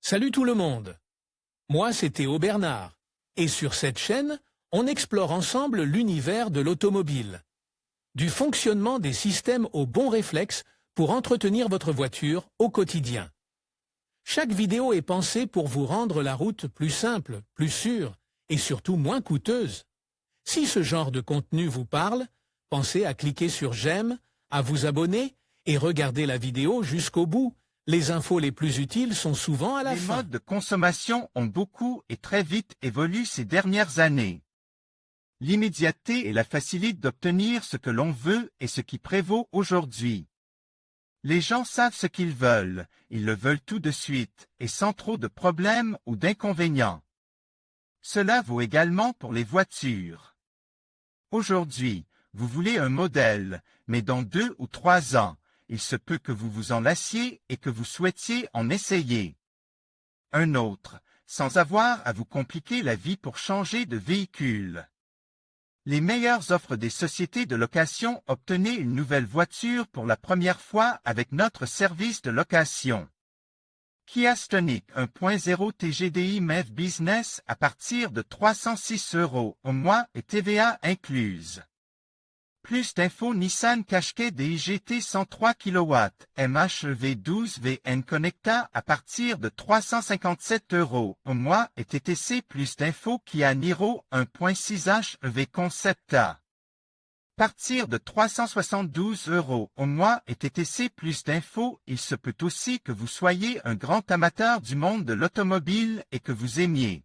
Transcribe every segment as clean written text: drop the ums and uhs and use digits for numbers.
Salut tout le monde. Moi, c'est Théo Bernard. Et sur cette chaîne, on explore ensemble l'univers de l'automobile. Du fonctionnement des systèmes aux bons réflexes pour entretenir votre voiture au quotidien. Chaque vidéo est pensée pour vous rendre la route plus simple, plus sûre et surtout moins coûteuse. Si ce genre de contenu vous parle, pensez à cliquer sur j'aime, à vous abonner et regarder la vidéo jusqu'au bout. Les infos les plus utiles sont souvent à la fin. Les modes de consommation ont beaucoup et très vite évolué ces dernières années. L'immédiateté et la facilité d'obtenir ce que l'on veut est ce qui prévaut aujourd'hui. Les gens savent ce qu'ils veulent, ils le veulent tout de suite, et sans trop de problèmes ou d'inconvénients. Cela vaut également pour les voitures. Aujourd'hui, vous voulez un modèle, mais dans 2 ou 3 ans, il se peut que vous vous en lassiez et que vous souhaitiez en essayer un autre, sans avoir à vous compliquer la vie pour changer de véhicule. Les meilleures offres des sociétés de location. Obtenez une nouvelle voiture pour la première fois avec notre service de location. Kia Stonic 1.0 TGDI MEV Business à partir de 306 € au mois et TVA incluse. Plus d'infos Nissan Qashqai DIGT 103 kW, MHEV 12 VN Connecta à partir de 357 € au mois et TTC. Plus d'infos Kia Niro 1.6 HEV Concepta. Partir de 372 € au mois et TTC. Plus d'infos. Il se peut aussi que vous soyez un grand amateur du monde de l'automobile et que vous aimiez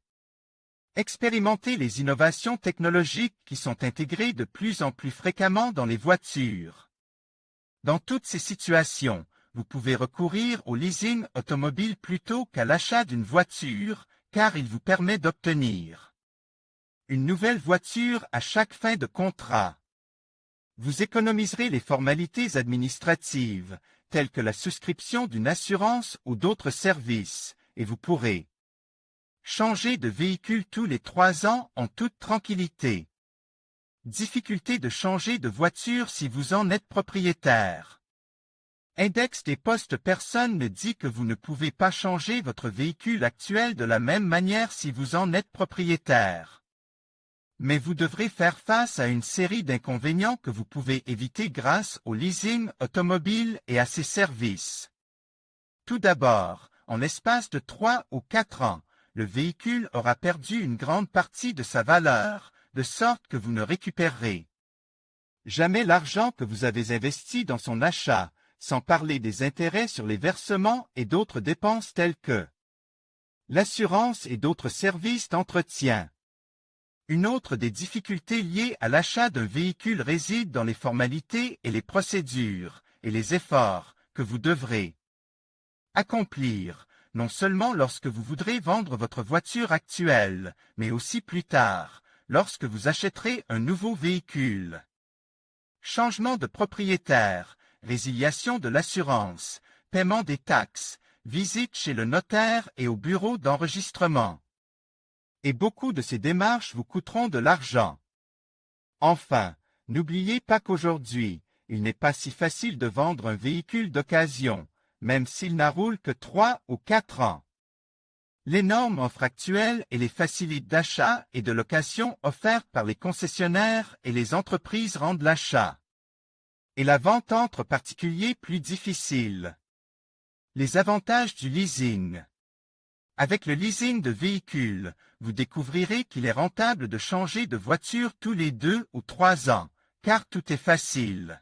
expérimenter les innovations technologiques qui sont intégrées de plus en plus fréquemment dans les voitures. Dans toutes ces situations, vous pouvez recourir au leasing automobile plutôt qu'à l'achat d'une voiture, car il vous permet d'obtenir une nouvelle voiture à chaque fin de contrat. Vous économiserez les formalités administratives, telles que la souscription d'une assurance ou d'autres services, et vous pourrez changer de véhicule tous les 3 ans en toute tranquillité. Difficulté de changer de voiture si vous en êtes propriétaire. Index des postes. Personne ne dit que vous ne pouvez pas changer votre véhicule actuel de la même manière si vous en êtes propriétaire. Mais vous devrez faire face à une série d'inconvénients que vous pouvez éviter grâce au leasing automobile et à ses services. Tout d'abord, en l'espace de 3 ou 4 ans, le véhicule aura perdu une grande partie de sa valeur, de sorte que vous ne récupérerez jamais l'argent que vous avez investi dans son achat, sans parler des intérêts sur les versements et d'autres dépenses telles que l'assurance et d'autres services d'entretien. Une autre des difficultés liées à l'achat d'un véhicule réside dans les formalités et les procédures, et les efforts que vous devrez accomplir, non seulement lorsque vous voudrez vendre votre voiture actuelle, mais aussi plus tard, lorsque vous achèterez un nouveau véhicule. Changement de propriétaire, résiliation de l'assurance, paiement des taxes, visite chez le notaire et au bureau d'enregistrement. Et beaucoup de ces démarches vous coûteront de l'argent. Enfin, n'oubliez pas qu'aujourd'hui, il n'est pas si facile de vendre un véhicule d'occasion, même s'il n'a roule que 3 ou 4 ans. L'énorme offre actuelle et les facilités d'achat et de location offertes par les concessionnaires et les entreprises rendent l'achat et la vente entre particuliers plus difficile. Les avantages du leasing. Avec le leasing de véhicules, vous découvrirez qu'il est rentable de changer de voiture tous les 2 ou 3 ans, car tout est facile.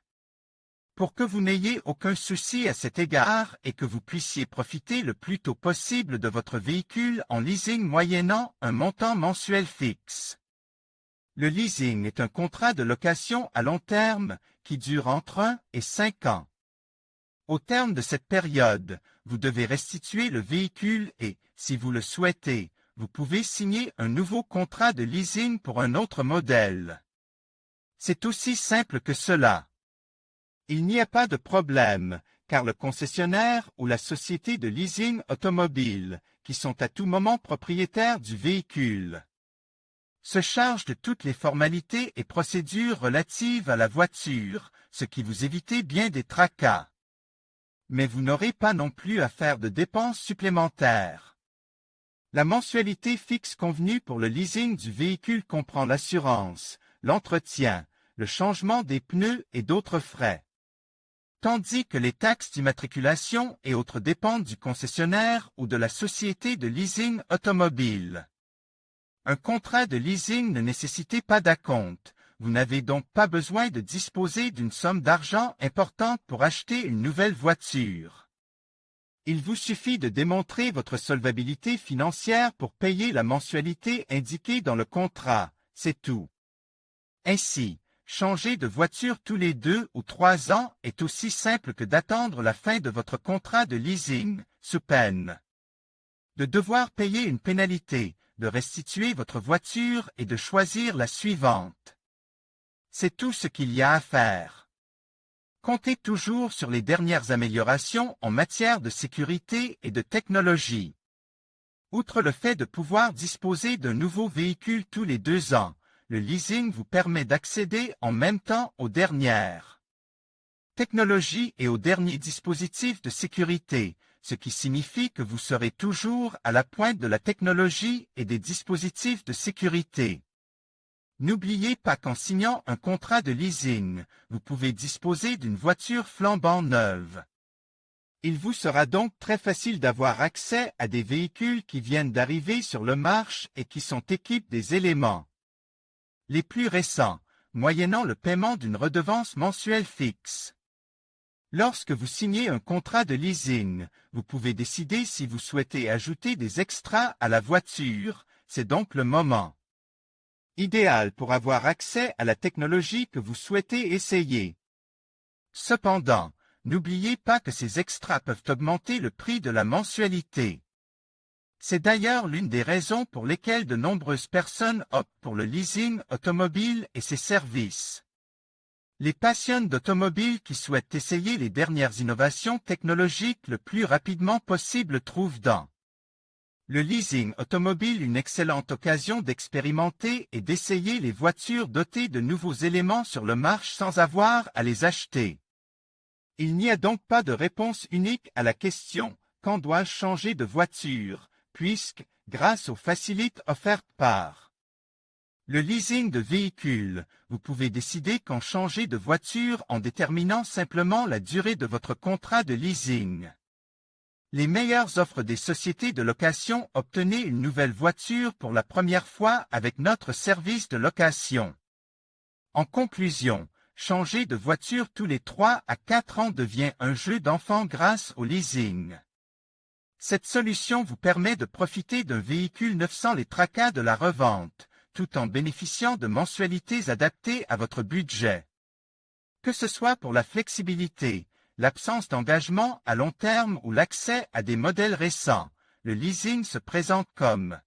Pour que vous n'ayez aucun souci à cet égard et que vous puissiez profiter le plus tôt possible de votre véhicule en leasing moyennant un montant mensuel fixe. Le leasing est un contrat de location à long terme qui dure entre 1 et 5 ans. Au terme de cette période, vous devez restituer le véhicule et, si vous le souhaitez, vous pouvez signer un nouveau contrat de leasing pour un autre modèle. C'est aussi simple que cela. Il n'y a pas de problème, car le concessionnaire ou la société de leasing automobile, qui sont à tout moment propriétaires du véhicule, se charge de toutes les formalités et procédures relatives à la voiture, ce qui vous évite bien des tracas. Mais vous n'aurez pas non plus à faire de dépenses supplémentaires. La mensualité fixe convenue pour le leasing du véhicule comprend l'assurance, l'entretien, le changement des pneus et d'autres frais. Tandis que les taxes d'immatriculation et autres dépendent du concessionnaire ou de la société de leasing automobile. Un contrat de leasing ne nécessite pas d'acompte. Vous n'avez donc pas besoin de disposer d'une somme d'argent importante pour acheter une nouvelle voiture. Il vous suffit de démontrer votre solvabilité financière pour payer la mensualité indiquée dans le contrat, c'est tout. Ainsi, changer de voiture tous les 2 ou 3 ans est aussi simple que d'attendre la fin de votre contrat de leasing, sous peine de devoir payer une pénalité, de restituer votre voiture et de choisir la suivante. C'est tout ce qu'il y a à faire. Comptez toujours sur les dernières améliorations en matière de sécurité et de technologie. Outre le fait de pouvoir disposer d'un nouveau véhicule tous les 2 ans, le leasing vous permet d'accéder en même temps aux dernières technologies et aux derniers dispositifs de sécurité, ce qui signifie que vous serez toujours à la pointe de la technologie et des dispositifs de sécurité. N'oubliez pas qu'en signant un contrat de leasing, vous pouvez disposer d'une voiture flambant neuve. Il vous sera donc très facile d'avoir accès à des véhicules qui viennent d'arriver sur le marché et qui sont équipés des éléments les plus récents, moyennant le paiement d'une redevance mensuelle fixe. Lorsque vous signez un contrat de leasing, vous pouvez décider si vous souhaitez ajouter des extras à la voiture, c'est donc le moment idéal pour avoir accès à la technologie que vous souhaitez essayer. Cependant, n'oubliez pas que ces extras peuvent augmenter le prix de la mensualité. C'est d'ailleurs l'une des raisons pour lesquelles de nombreuses personnes optent pour le leasing automobile et ses services. Les passionnés d'automobile qui souhaitent essayer les dernières innovations technologiques le plus rapidement possible trouvent dans le leasing automobile une excellente occasion d'expérimenter et d'essayer les voitures dotées de nouveaux éléments sur le marché sans avoir à les acheter. Il n'y a donc pas de réponse unique à la question « Quand dois-je changer de voiture ?» puisque, grâce aux facilités offertes par le leasing de véhicules, vous pouvez décider quand changer de voiture en déterminant simplement la durée de votre contrat de leasing. Les meilleures offres des sociétés de location. Obtenez une nouvelle voiture pour la première fois avec notre service de location. En conclusion, changer de voiture tous les 3 à 4 ans devient un jeu d'enfant grâce au leasing. Cette solution vous permet de profiter d'un véhicule neuf sans les tracas de la revente, tout en bénéficiant de mensualités adaptées à votre budget. Que ce soit pour la flexibilité, l'absence d'engagement à long terme ou l'accès à des modèles récents, le leasing se présente comme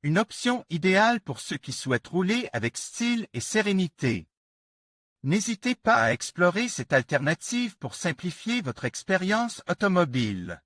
une option idéale pour ceux qui souhaitent rouler avec style et sérénité. N'hésitez pas à explorer cette alternative pour simplifier votre expérience automobile.